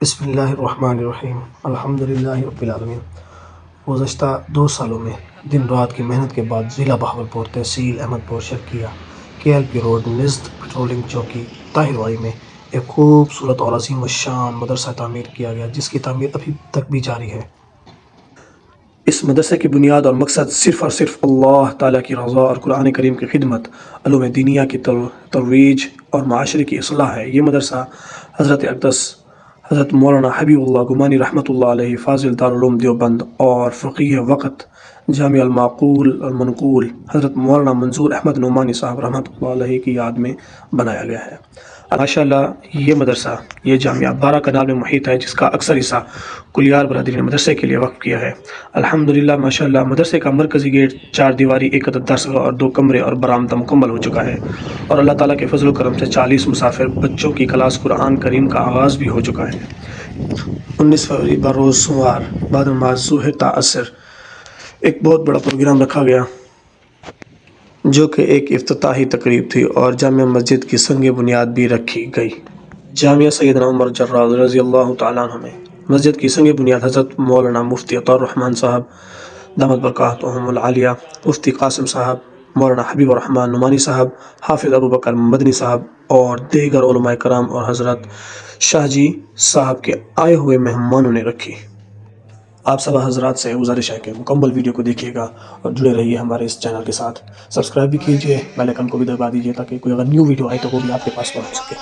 بسم اللہ الرحمن الرحیم الحمدللہ رب العالمین۔ گزشتہ 2 سالوں میں دن رات کی محنت کے بعد ضلع بہاولپور تحصیل احمد پور شرقیہ KLP روڈ نزد پیٹرولنگ چوکی طاہر واڑی میں ایک خوبصورت اور عظیم الشان مدرسہ تعمیر کیا گیا، جس کی تعمیر ابھی تک بھی جاری ہے۔ اس مدرسے کی بنیاد اور مقصد صرف اور صرف اللہ تعالیٰ کی رضا اور قرآن کریم کی خدمت، علوم دینیہ کی ترویج اور معاشرے کی اصلاح ہے۔ یہ مدرسہ حضرت اقدس حضرت مولانا حبیب اللہ گمانی رحمۃ اللہ علیہ فاضل دارالعلوم دیوبند اور فقیہ وقت جامع المعقول المنقول حضرت مولانا منظور احمد نعمانی صاحب رحمۃ اللہ علیہ کی یاد میں بنایا گیا ہے۔ ماشاءاللہ یہ مدرسہ یہ جامعہ 12 کنال میں محیط ہے، جس کا اکثر حصہ کلیار برادری نے مدرسے کے لیے وقف کیا ہے۔ الحمدللہ ماشاءاللہ مدرسے کا مرکزی گیٹ 4 دیواری 1 عدد درسگاہ اور 2 کمرے اور برآمدہ مکمل ہو چکا ہے، اور اللہ تعالیٰ کے فضل و کرم سے 40 مسافر بچوں کی کلاس قرآن کریم کا آغاز بھی ہو چکا ہے۔ 19 فروری بروز سوموار بعد نماز ظہر تا عصر ایک بہت بڑا پروگرام رکھا گیا، جو کہ ایک افتتاحی تقریب تھی، اور جامع مسجد کی سنگ بنیاد بھی رکھی گئی۔ جامعہ سیدنا عمر جرار رضی اللہ تعالیٰ عنہ میں مسجد کی سنگ بنیاد حضرت مولانا مفتی عطاء الرحمن صاحب دامت برکاتہم العالیہ، مفتی قاسم صاحب، مولانا حبیب الرحمن نعمانی صاحب، حافظ ابو بکر مدنی صاحب اور دیگر علماء کرام اور حضرت شاہ جی صاحب کے آئے ہوئے مہمانوں نے رکھی۔ آپ سب حضرات سے گزارش ہے کہ مکمل ویڈیو کو دیکھیے گا اور جڑے رہیے ہمارے اس چینل کے ساتھ۔ سبسکرائب بھی کیجیے، بیل آئیکن کو بھی دبا دیجیے تاکہ کوئی اگر نیو ویڈیو آئے تو وہ بھی آپ کے پاس پہنچ سکے۔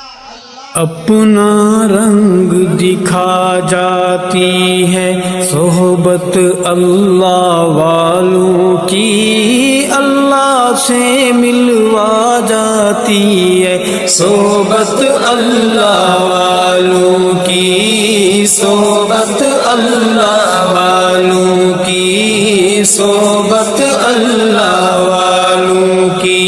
اپنا رنگ دکھا جاتی ہے صحبت اللہ والوں کی، اللہ سے ملوا جاتی ہے صحبت اللہ والوں کی، صحبت اللہ والوں کی، صحبت اللہ والوں کی۔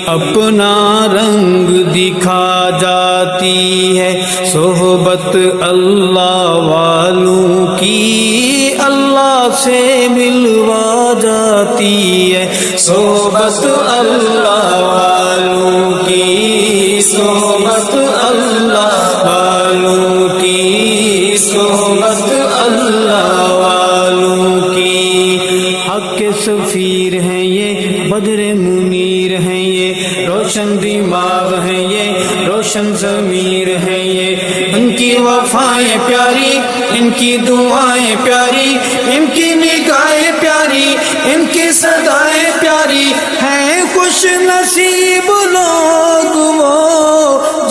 اپنا رنگ دکھا جاتی ہے صحبت اللہ والوں کی، اللہ سے ملوا جاتی ہے صحبت اللہ والوں کی، صحبت اللہ والوں کی، صحبت اللہ والوں کی۔ حق کے سفیر ہیں یہ، بدر منیر ہیں یہ، روشن دماغ ہیں یہ، روشن ضمیر ہیں یہ، ان کی وفائیں پیاری، ان کی دعائیں پیاری، ان کی نگاہیں پیاری، ان کی صدائیں پیاری ہیں۔ خوش نصیب لوگ وہ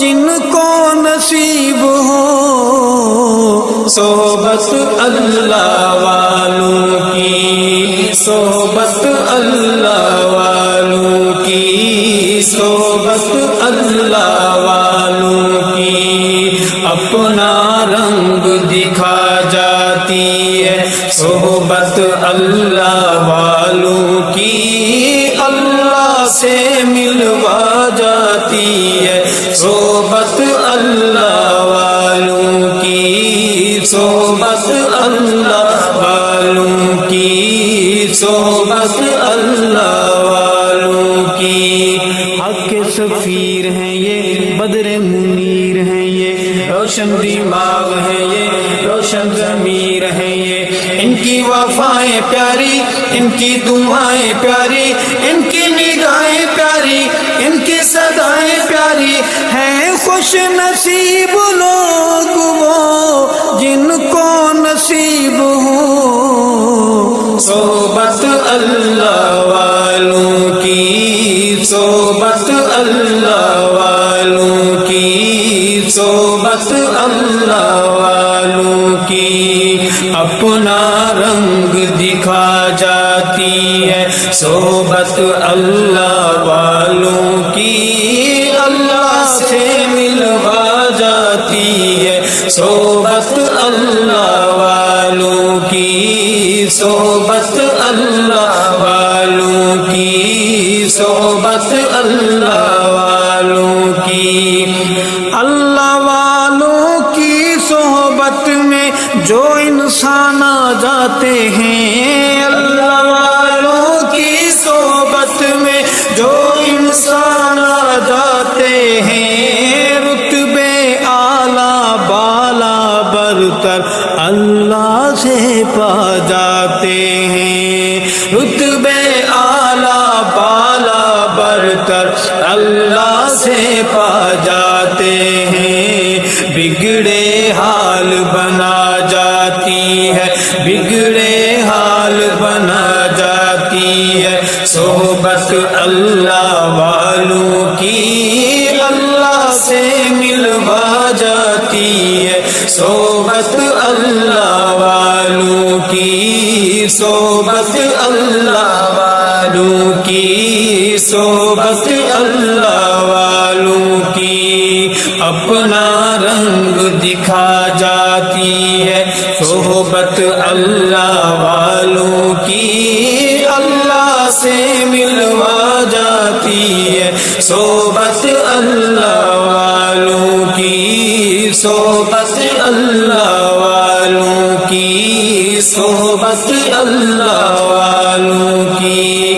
جن کو نصیب ہو صحبت اللہ والوں کی، صحبت اللہ والوں کی، صحبت اللہ والوں کی۔ اپنا رنگ دکھا جاتی ہے صحبت اللہ والوں کی، اللہ سے ملوا جاتی ہے صحبت اللہ والوں کی، صحبت اللہ والوں کی، صحبت اللہ والوں کی۔ حق کے سفیر ہیں یہ، بدر منیر ہیں یہ، روشن دماغ ہیں یہ، روشن ضمیر ہیں یہ، ان کی وفائیں پیاری، ان کی دعائیں پیاری، ان کی نگاہیں پیاری، ان کی صدائیں پیاری ہیں۔ خوش نصیب لوگ وہ جن کو نصیب ہو صحبت اللہ والوں کی، صحبت اللہ والوں کی، صحبت اللہ والوں کی۔ اپنا رنگ دکھا جاتی ہے صحبت اللہ والوں کی، اللہ سے ملوا جاتی ہے صحبت اللہ والوں کی، صحبت اللہ والوں کی، صحبت اللہ والوں کی۔ اللہ والوں کی صحبت میں جو انسان آ جاتے ہیں، اللہ والوں کی صحبت میں جو انسان آ جاتے ہیں، رتبے اعلیٰ بالا برتر اللہ سے پا جاتے ہیں، رتبے اعلیٰ بالا برتر اللہ سے پا جاتے ہیں، بگڑے حال بنا جاتی ہے، بگڑے حال بنا جاتی ہے صحبت اللہ والوں کی، اللہ سے ملوا جاتی ہے صحبت اللہ والوں کی، صحبت اللہ والوں کی، صحبت اللہ والوں کی، اپنا رنگ دکھا جاتی ہے صحبت اللہ والوں کی، اللہ سے ملوا جاتی ہے صحبت اللہ والوں کی، صحبت اللہ والوں کی، صحبت اللہ والوں کی۔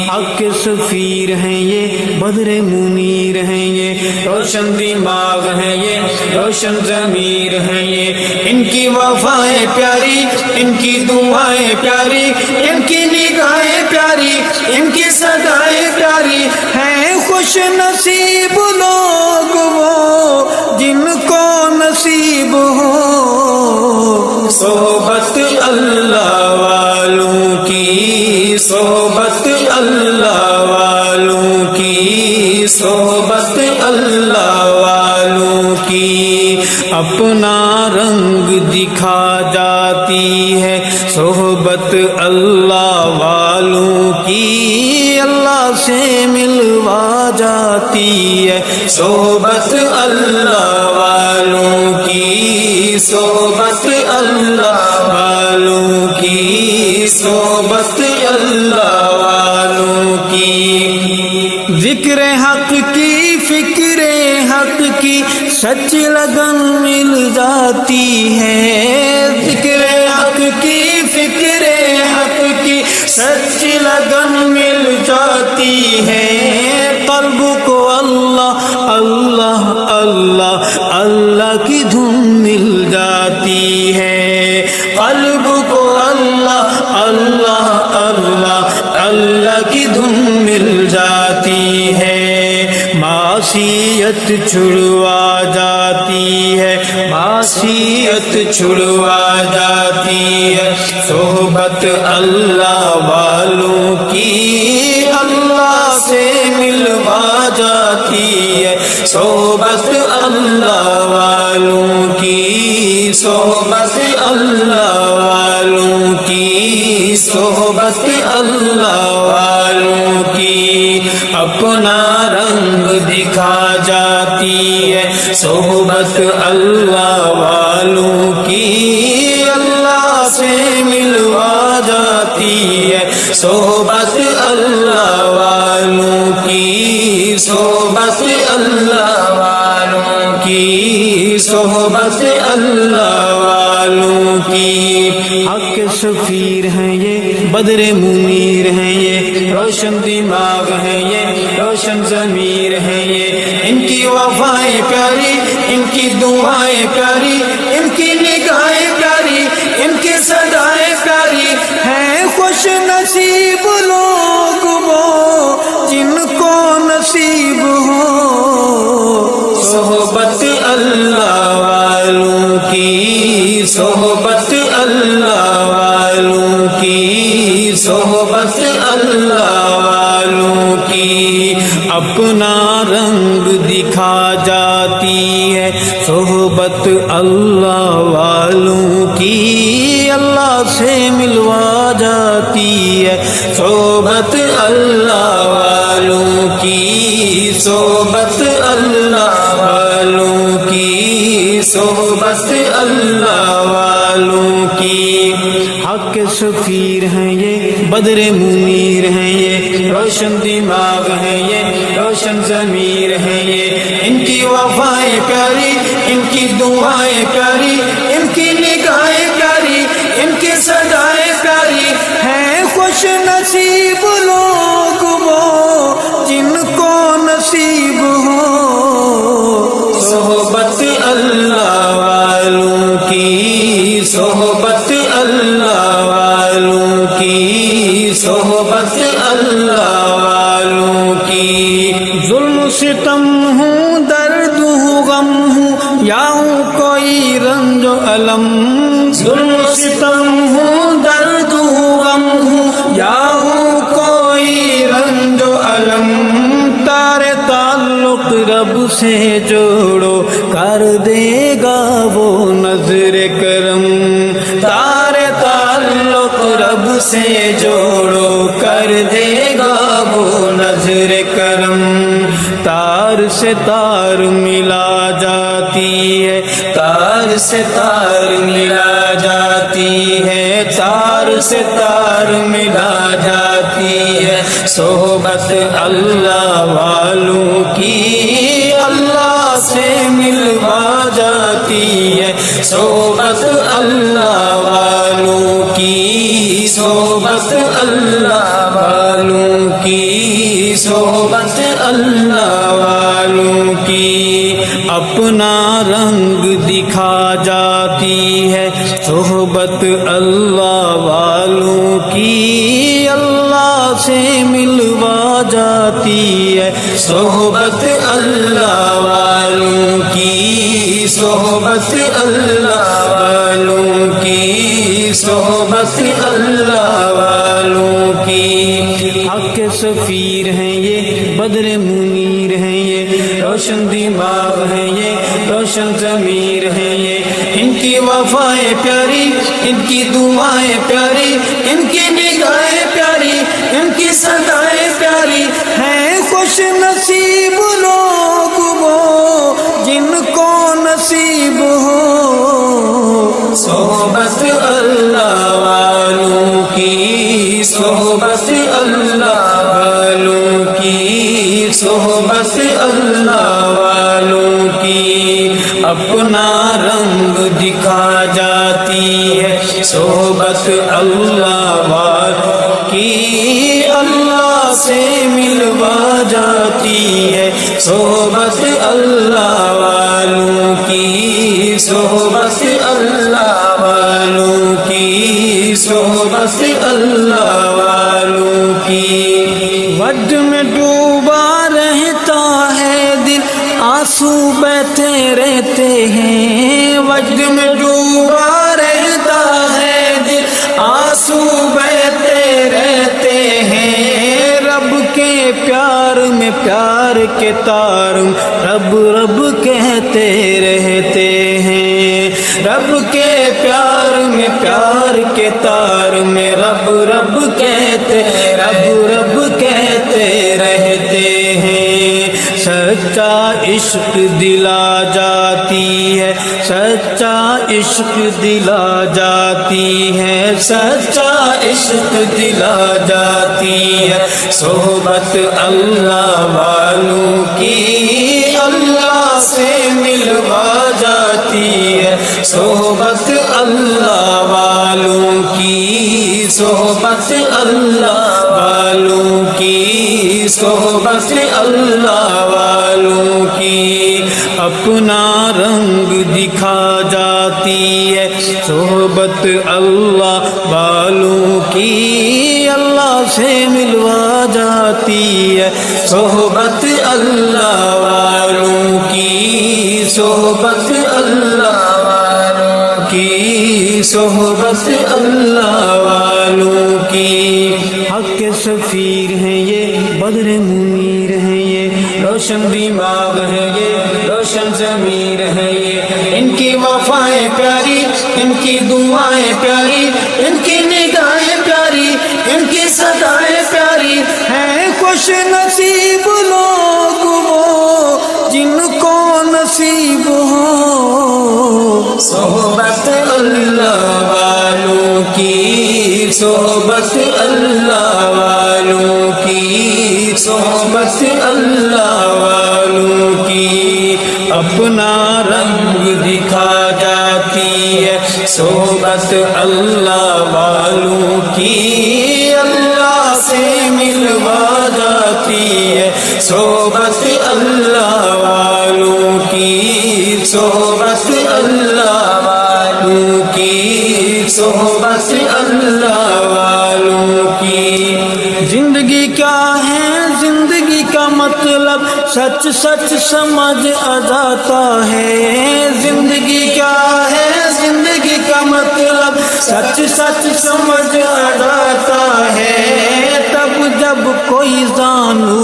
حق کے سفیر ہیں یہ، بدر منیر ہیں یہ، روشن دماغ ہیں یہ، روشن ضمیر ہیں یہ، ان کی وفائیں پیاری، ان کی دعائیں پیاری، ان کی نگاہیں پیاری، ان کی صدائیں پیاری ہیں، خوش نصیب لوگ وہ جن کو نصیب ہو صحبت اللہ والوں کی، صحبت اللہ والوں کی، صحبت اللہ والوں کی، اپنا رنگ دکھا جاتی ہے صحبت اللہ والوں کی، اللہ سے ملوا جاتی ہے صحبت اللہ والوں کی، صحبت اللہ والوں کی، صحبت اللہ والوں کی، ذکر حق کی فکر حق کی سچ لگن مل جاتی ہے، ذکر حق کی فکر حق کی سچ لگن مل جاتی ہے، قلب کو اللہ اللہ اللہ اللہ کی دھن مل جاتی ہے، قلب کو اللہ اللہ اللہ اللہ کی دھن مل جاتی ہے، معصیت چھڑوا جاتی ہے، معصیت چھڑوا جاتی ہے صحبت اللہ والوں کی، اللہ سے ملوا جاتی ہے صحبت اللہ والوں کی، صحبت اللہ والوں کی، صحبت اللہ والوں کی، اپنا رنگ دکھا جاتی ہے صحبت اللہ والوں کی، اللہ سے ملوا جاتی ہے صحبت اللہ والوں کی، صحبت اللہ والوں کی، صحبت اللہ والوں کی، حق کے سفیر ہیں یہ، بدر منیر ہیں یہ، روشن دماغ ہیں یہ، روشن ضمیر ہیں یہ، ان کی وفائیں پیاری، ان کی دعائیں پیاری، ان کی نگاہیں پیاری، ان کی صدائیں پیاری ہیں، خوش نصیب لوگ وہ جن کو نصیب ہو صحبت اللہ والوں کی، صحبت اللہ والوں کی، صحبت اللہ والوں کی، اپنا رنگ دکھا جاتی ہے صحبت اللہ والوں کی، اللہ سے ملوا جاتی ہے صحبت اللہ والوں کی، صحبت اللہ والوں کی، صحبت اللہ والوں کی، حق کے سفیر ہیں یہ، بدر منیر ہیں یہ، روشن دماغ ہیں یہ، روشن ضمیر ہیں یہ، ان کی وفائیں پیاری، ان کی دعائیں پیاری، ان کی نگاہیں پیاری، ان کی صدائیں پیاری ہیں، خوش نصیب لوگ وہ جن کو نصیب ہو صحبت اللہ والوں کی، صحبت اللہ والوں کی، صحبت اللہ والوں کی۔ ظلم ستم ہوں، درد ہوں، غم ہوں، یا ہوں کوئی رنج و علم، ظلم ستم ہوں، درد ہوں، غم ہوں، یا ہوں کوئی رنج و علم، تارے تعلق رب سے جوڑو، کر دے گا وہ نظر کرم، تارے تعلق رب سے جوڑو، کر دے گا وہ نظر کرم۔ تار سے تار ملا جاتی ہے، تار سے تار ملا جاتی ہے، تار سے تار ملا جاتی ہے، صحبت اللہ والوں کی اللہ سے ملوا جاتی ہے، صحبت اللہ والوں کی، صحبت اللہ والوں کی، صحبت اللہ والوں کی۔ اپنا رنگ دکھا جاتی ہے صحبت اللہ والوں کی، اللہ سے ملوا جاتی ہے، صحبت اللہ والوں کی، صحبت اللہ والوں کی، صحبت اللہ والوں کی۔ حق کے سفیر ہیں یہ، بدر منیر ہیں یہ، روشن دماغ ہیں یہ، روشن ضمیر ہیں یہ، ان کی وفائیں پیاری، ان کی دعائیں پیاری، ان کی نگاہیں پیاری، ان کی صدائیں پیاری ہیں، خوش نصیب لوگ وہ جن کو نصیب ہو صحبت اللہ والوں کی، صحبت اللہ والوں کی، صحبت اللہ والوں کی۔ اپنا رنگ دکھا جاتی ہے صحبت اللہ والوں کی، اللہ سے ملوا جاتی ہے، صحبت اللہ والوں کی، صحبت اللہ والوں کی، صحبت اللہ والوں کی۔ وجد میں ڈوبا رہتا ہے دل، آنسو بہتے رہتے ہیں، وجد میں ڈوبا رہتا ہے دل، آنسو بہتے رہتے ہیں، رب کے پیار میں پیار کے تار رب رب کہتے رہتے ہیں، رب کے پیار میں پیار کے تار میں رب رب کہتے، رب رب کہتے رہتے ہیں۔ سچا عشق دلا جاتی ہے، سچا عشق دلا جاتی ہے، سچا عشق دلا جاتی ہے، صحبت اللہ والوں کی، اللہ سے ملوا جاتی ہے، صحبت اللہ والوں کی، صحبت اللہ والوں کی، صحبت اللہ والوں کی۔ اپنا رنگ دکھا جاتی ہے صحبت اللہ والوں کی، اللہ سے ملوا جاتی ہے، صحبت اللہ والوں کی، صحبت اللہ والوں کی، صحبت اللہ والوں کی۔ حق کے سفیر ہیں یہ، بدر منیر ہیں یہ، روشن دماغ ہے یہ، روشن ضمیر ہے یہ، ان کی وفائیں پیاری، ان کی دعائیں پیاری، ان کی نگاہیں پیاری، ان کی صدائیں پیاری ہیں، خوش نصیب لوگ وہ جن کو نصیب ہو صحبت اللہ والوں کی، صحبت اللہ والوں کی، صحبت اللہ والوں کی۔ اپنا رنگ دکھا جاتی ہے صحبت اللہ والوں کی، اللہ سے ملوا جاتی ہے، صحبت اللہ والوں کی، صحبت اللہ والوں کی صحبت اللہ والوں کی. زندگی کیا ہے زندگی کا مطلب سچ سچ سمجھ آ جاتا ہے. زندگی کیا ہے زندگی کا مطلب سچ سچ سمجھ آ جاتا ہے. تب جب کوئی زانو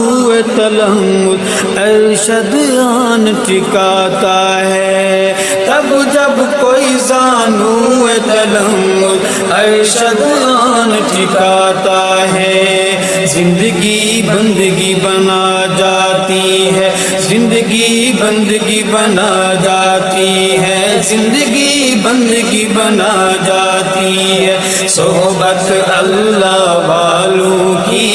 تلمذ ارشد آن ٹھکاتا ہے. تب جب کوئی زانو تلمذ ارشد آن ٹھکاتا ہے. زندگی بندگی بنا جاتی ہے زندگی بندگی بنا جاتی ہے. زندگی بندگی بنا جاتی ہے. صحبت اللہ والوں کی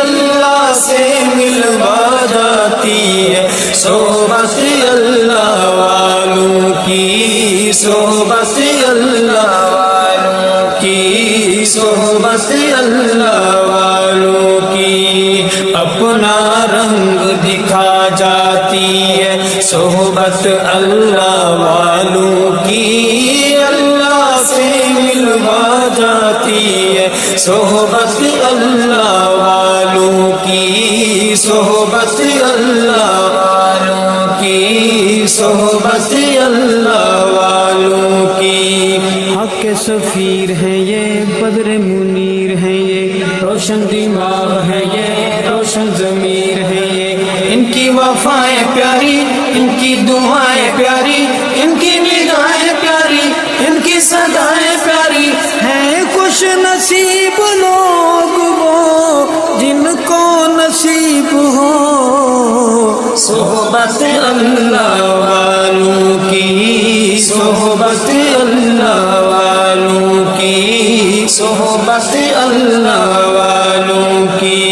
اللہ سے ملوا جاتی ہے. صحبت اللہ والوں کی صحبت اللہ والوں کی صحبت اللہ والوں کی. اپنا رنگ دکھا جاتی ہے صحبت اللہ والوں کی. اللہ سے ملوا جاتی ہے صحبت اللہ والوں کی. صحبت اللہ والوں کی صحبت اللہ والوں کی. حق کے سفیر ہیں یہ بدر منیر ہیں یہ روشن دماغ ہے یہ روشن ضمیر ہے یہ. ان کی وفائیں پیاری ان کی دعائیں پیاری ان کی نگاہیں پیاری ان کی صدائیں پیاری ہیں. خوش نصیب لوگ وہ جن کو نصیب ہو صحبت اللہ والوں کی. صحبت اللہ والوں کی صحبت اللہ والوں کی.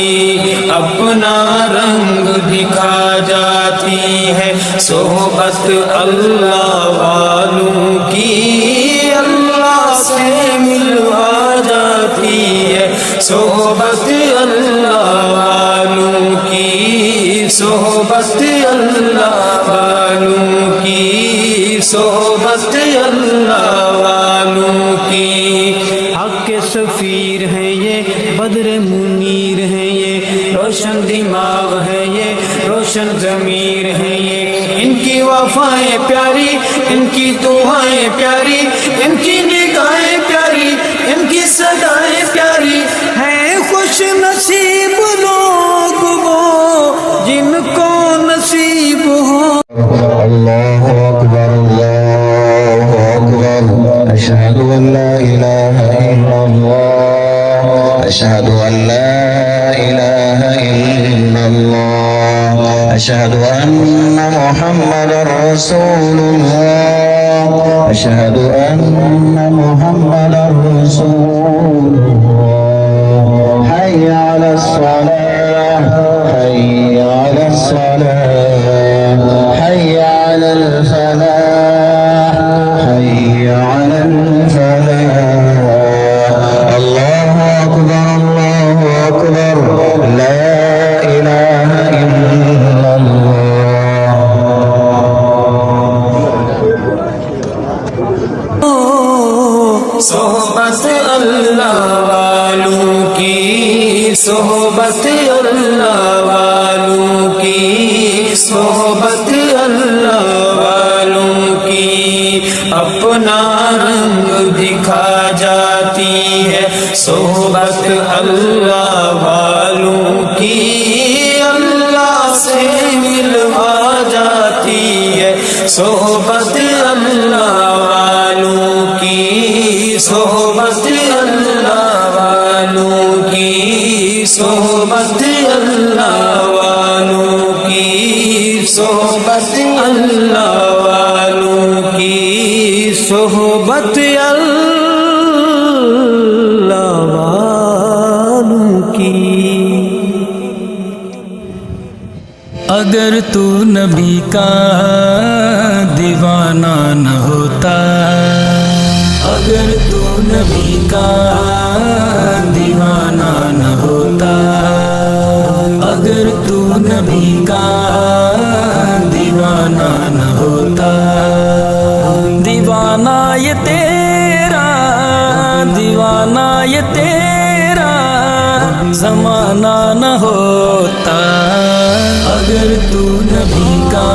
اپنا رنگ دکھا جاتی ہے صحبت اللہ والوں کی. اللہ سے ملوا جاتی ہے صحبت اللہ والوں کی. صحبت اللہ والوں کی صحبت اللہ والوں کی. حق کے سفیر ہیں یہ بدر منیر ہیں یہ روشن دماغ ہے یہ روشن ضمیر ہے یہ. ان کی وفائیں پیاری ان کی دعائیں پیاری ان کی نگاہیں پیاری ان کی صدائیں پیاری ہیں. خوش نصیب لوگ وہ جن کو نصیب ہو. اللہ اکبر اللہ اکبر. اشہد ان لا الہ الا اللہ اشہد ان لا الہ الا اللہ اشہد ان محمد رسول اللہ اشہد ان محمد رسول اللہ. حی علی الصلاة حی علی الصلاة حی علی الفلاح حی علی الفلاح. اللہ اکبر لا الہ الا اللہ. صحبت اللہ والوں کی صحبت اللہ والوں کی صحبت اللہ والوں کی. اپنا رنگ دکھا جاتی ہے صحبت اللہ والوں کی. اللہ سے ملوا جاتی ہے صحبت اللہ والوں کی. صحبت اللہ والوں کی صحبت اللہ والوں کی صحبت اللہ والوں کی صحبت اللہ والوں کی. اگر تو نبی کا دیوانہ نہ ہوتا اگر تو نبی کا دیوانہ نہ ہوتا اگر تو نبی کا دیوانہ نہ ہوتا دیوانہ یہ تیرے یہ تیرا زمانہ نہ ہوتا، اگر تو نبی کا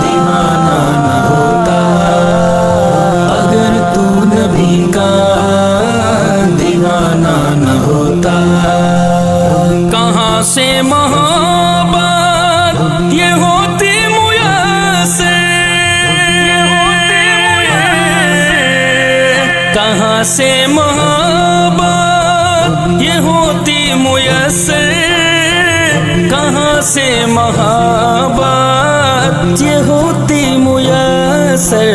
دیوانہ نہ ہوتا، اگر تو نبی کا دیوانہ نہ ہوتا، کہاں سے محبت یہ ہوتی میسر، کہاں سے محبت یہ ہوتی میسر، کہاں سے محبت یہ ہوتی میسر،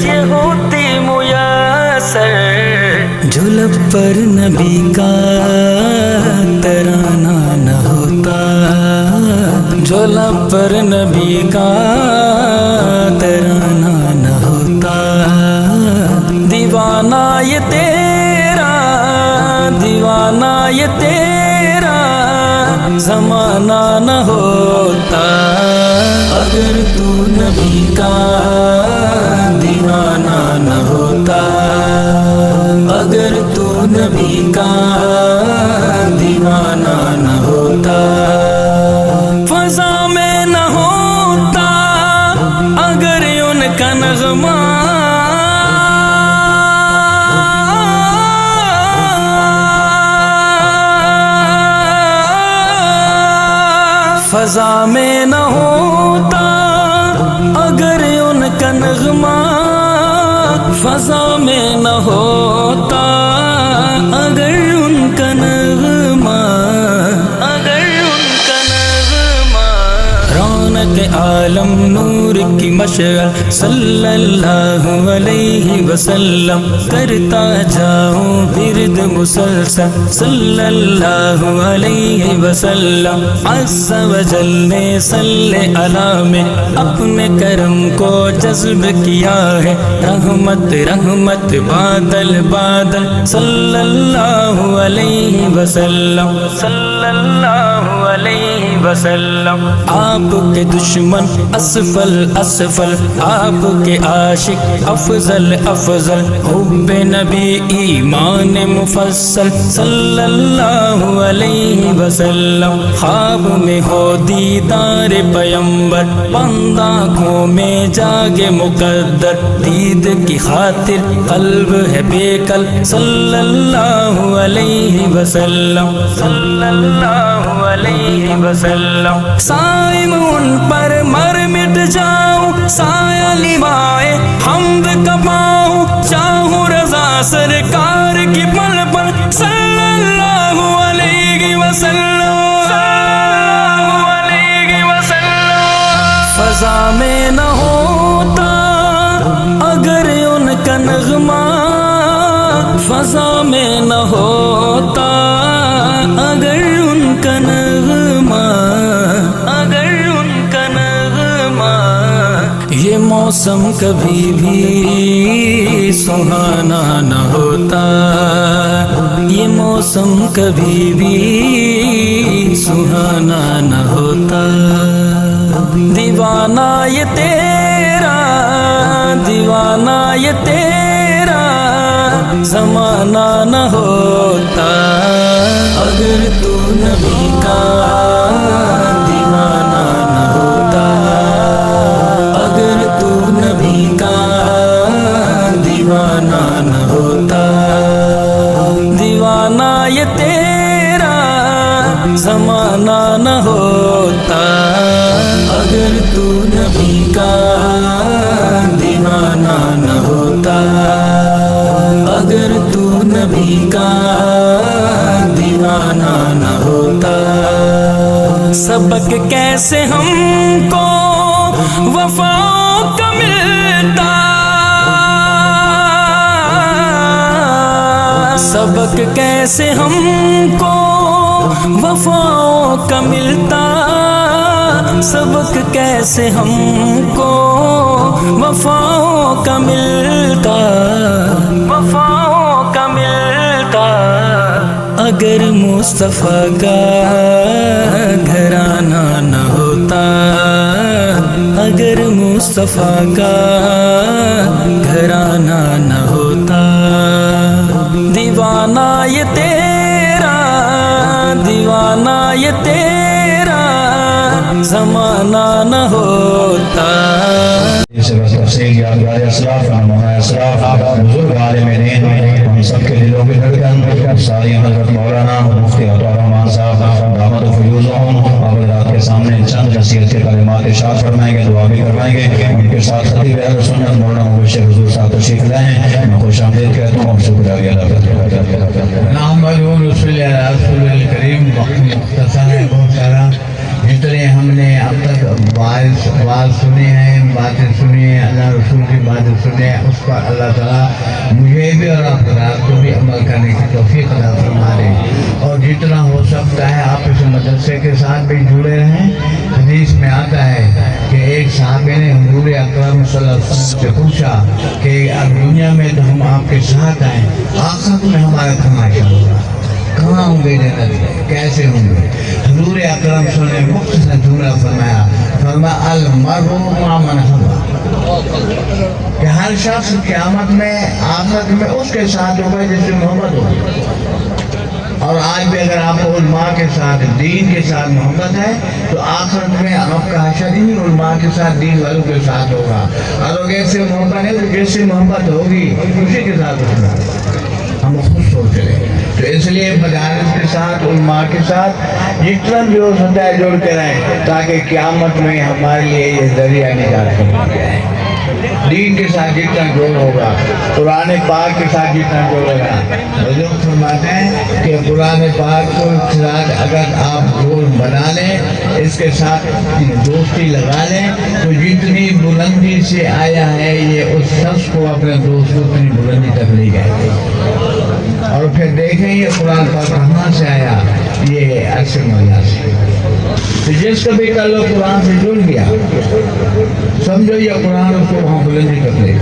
یہ ہوتی میسر، جو لب پر نبی کا ترانہ نہ ہوتا، جو لب پر نبی کا ترانہ نہ ہوتا، دیوانہ یہ تیرا، دیوانہ یہ تیرا زمانہ نہ ہوتا، اگر تو نبی کا دیوانہ نہ ہوتا، اگر تو نبی کا دیوانہ نہ ہوتا، فضا میں نہ ہوتا اگر ان کا نغمہ، فضا میں نہ ہوتا اگر ان کا نغمہ، فضا میں نہ ہوتا اگر ان کا نغمہ، اگر ان کا نغمہ، رونق عالم نور کی مشعل صلی اللہ علیہ وسلم، کرتا جاؤں ورد مسلسل صلی اللہ علیہ وسلم، عز و جل نے صلی علی میں اپنے کرم کو جذب کیا ہے، رحمت رحمت بادل بادل صلی اللہ علیہ وسلم، صلی اللہ علیہ وسلم، آپ کے دشمن اسفل اسفل، آپ کے عاشق افضل افضل، حب نبی ایمان مفصل صلی اللہ علیہ وسلم، خواب میں ہو دیدار پیمبر، بند آنکھوں میں جاگے مقدر، دید کی خاطر قلب ہے بے کل صلی اللہ علیہ وسلم، صلی اللہ علیہ وسلم، سائم ان پر مر مٹ جاؤں، سایہ لوائے حمد کا پاؤں، چاہوں رضا سرکار کی پل پل صلی اللہ علیہ وسلم، فضا میں نہ ہوتا اگر ان کا نغمہ، فضا میں نہ ہوتا اگر ان کا نغمہ، اگر ان کا نغمہ، یہ موسم کبھی بھی سہانا نہ ہوتا، یہ موسم کبھی بھی سہانا نہ ہوتا، دیوانہ یہ تیرا، دیوانہ یہ تیرا زمانہ نہ ہوتا، اگر تو نبی کا دیوانہ نہ ہوتا، اگر تو نبی کا دیوانہ نہ ہوتا، دیوانہ یہ تیرا زمانہ نہ ہوتا، اگر تو نبی کا دیوانہ نہ ہوتا، اگر تو نبی کا دیوانہ نہ ہوتا، سبق کیسے ہم کو وفاؤں کا ملتا، سبق کیسے ہم کو وفاؤں کا ملتا، سبق کیسے ہم کو وفاؤں کا ملتا، وفاؤں کا ملتا، اگر مصطفیٰ کا گھرانہ نہ ہوتا، اگر مصطفیٰ کا گھرانہ نہ ہوتا، زمانہ نہ ہوتا. اس وقت تفصیل یادگار اسلاف نمونہ اسلاف بزرگ عالم دین ہم سب کے دلوں کی دھڑکن ساری حضرت مولانا مفتی عطا الرحمان صاحب دامت و فیوزہم آپ حضرات کے سامنے چند نصیحت کے کلمات ارشاد فرمائیں گے، دعا بھی کروائیں گے. ان کے ساتھ خطیب اہل سنت مولانا مبشر حضور صاحب تشریف لائے ہیں. میں خوش آمدید کہتا ہوں. شکریہ ادا کرتا ہوں. نحمد رسول رسول الکریم. وقت مختصر ہے بہت سارا. جتنے ہم نے اب تک بات سنی ہیں، باتیں سنی ہیں، اللہ رسول کی باتیں سنی ہیں، اس پر اللہ تعالیٰ مجھے بھی اور آپ حضرات کو بھی عمل کرنے کی توفیق عطا فرما دے. اور جتنا ہو سکتا ہے آپ اس مدرسے کے ساتھ بھی جڑے رہیں. حدیث میں آتا ہے کہ ایک صحابی نے حضور اکرم صلی اللہ علیہ وسلم سے پوچھا کہ اب دنیا میں تو ہم آپ کے ساتھ آئیں، آخرت میں ہمارا تماشا ہوگا، کہاں ہوں گے جنت میں، کیسے ہوں گے؟ حضور اکرم صلی اللہ علیہ وسلم نے مختصر جملہ فرمایا المرء مع من احب، کہ ہر شخص قیامت میں آخرت میں اس کے ساتھ ہوگا جس سے محبت ہوگی. اور آج بھی اگر آپ کو علماء کے ساتھ دین کے ساتھ محبت ہے تو آخرت میں آپ کا حشر انہی علماء کے ساتھ دین والوں کے ساتھ ہوگا. اور اگر سے محبت ہے تو جس سے محبت ہوگی اسی کے ساتھ ہوگا. ہم خود سوچ رہے ہیں. تو اس لیے مدارس کے ساتھ علماء کے ساتھ جتنا بھی ہو سکتا ہے جڑ کے رہیں تاکہ قیامت میں ہمارے لیے یہ ذریعہ نجات بن جائے. دین کے ساتھ جتنا جوڑ ہوگا، قرآن پاک کے ساتھ جتنا جوڑ ہوگا. بزرگ فرماتے ہیں کہ قرآن پاک کو ساتھ اگر آپ جوڑ بنا لیں، اس کے ساتھ دوستی لگا لیں، تو جتنی بلندی سے آیا ہے یہ اس شخص کو اپنے دوست کو اتنی بلندی تک لے جائے گا. اور پھر دیکھیں یہ قرآن پاک کہاں سے آیا، یہ عرش مولا سے. تو جس کا بھی تعلق قرآن سے جڑ گیا سمجھو یہ قرآن اس کو وہاں بلندی کر لے گا.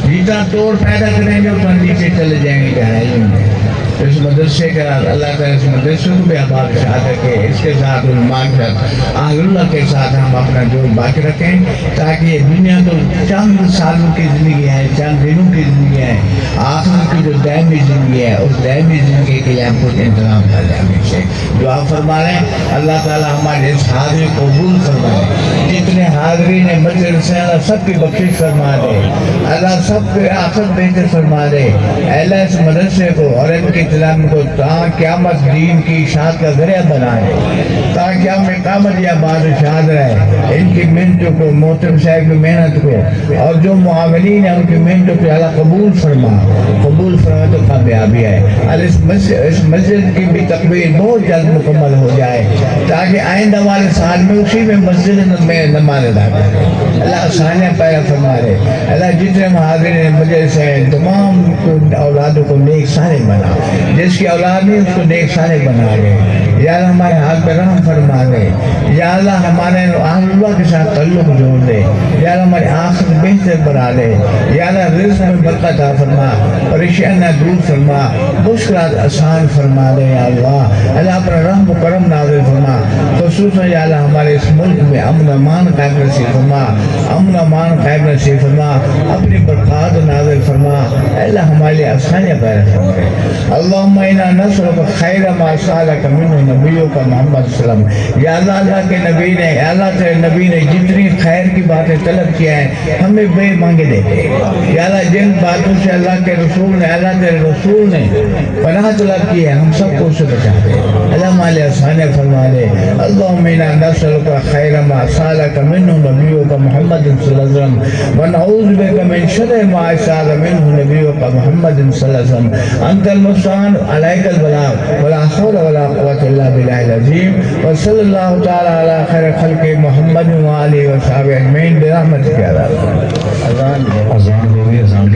جتنا توڑ پیدا کریں گے اتنا نیچے چلے جائیں گے گہرائیوں میں. اس مدرسے کا اللہ تعالیٰ اس مدرسے کو بھی آباد شاد رکھے. اس کے ساتھ علماء کے ساتھ اہل اللہ کے ساتھ ہم اپنا جوڑ باقی رکھیں تاکہ یہ دنیا تو چند سالوں کی زندگی ہے، چند دنوں کی زندگی ہے، آخرت کی جو دائمی زندگی ہے اس دائمی زندگی کے لیے ہم کچھ انتظام کر لیں. ہمیشہ دعا فرما رہے ہیں اللہ تعالیٰ ہمارے اس حاضری کو قبول فرمائے. جتنے حاضرین مسجد سے اللہ سب کی بخشش فرما دے، اللہ سب کے آخرت بہتر فرما دے. اللہ اس مدرسے کو اور ان کے اسلام کو قیامت دین کی اشاعت کا ذریعہ بنائے تاکہ ہم قیامت یا بعد شاد رہے. ان کی محنتوں کو، محترم صاحب کی محنت کو اور جو معاونین ہیں ان کی محنتوں کو اللہ قبول فرما تو کامیابی ہے. اس مسجد کی بھی تکمیل بہت جلد مکمل ہو جائے تاکہ آئندہ والے سال میں اسی میں مسجد میں نماز ادا کریں. اللہ آسانیاں پیدا فرما دے. اللہ جتنے حاضرین مجلس ہیں تمام اولادوں کو نیک صالح بنا، جس کی اولاد نہیں اس کو نیک صالح بنا دے. یا اللہ ہمارے ہاتھ پہ رحم فرما دے. یا اللہ ہمارے اہل اللہ کے ساتھ تعلق جوڑ دے. یا اللہ ہماری آخرت بہتر بنا دے. یا اللہ رزق میں برکت عطا فرما، پریشانیاں دور فرما، مشکلات آسان فرما دے. یا اللہ اللہ اپنا رحم و کرم نازل فرما. خصوصاً یا اللہ ہمارے اس ملک میں امن و امان قائم نصیب فرما، امن و امان قائم نصیب فرما، اپنی برکات نازل فرما. اللہ ہمارے لیے آسانیاں پیدا فرما. اللہم انا نسألک خیر ما سألک منہ نبیک محمد صلی اللہ علیہ وسلم. یا اللہ کے نبی نے، اللہ تیرے نبی نے جتنی خیر کی باتیں طلب کیا ہے ہمیں بے مانگے دیتے. یا اللہ جن باتوں سے اللہ کے رسول نے، اللہ تیرے رسول نے پناہ طلب کی ہے ہم سب کو اسے بچا دے. اللہ ہمارے آسانیاں فرما دے. اللہم انا نسألک خیر ما سألک منہ نبیک محمد صلی اللہ علیہ وسلم ونعوذ بک من شر ما سأل منہ نبیک محمد صلی اللہ علیہ وسلم. انت المستعان علیک البلاغ ولا حول ولا قوة الا باللہ العظیم. وصلی اللہ تعالی علی خیر خلق محمد وآلہ وصحبہ اجمعین برحمتک یا رب. اذان ہوئی. اذان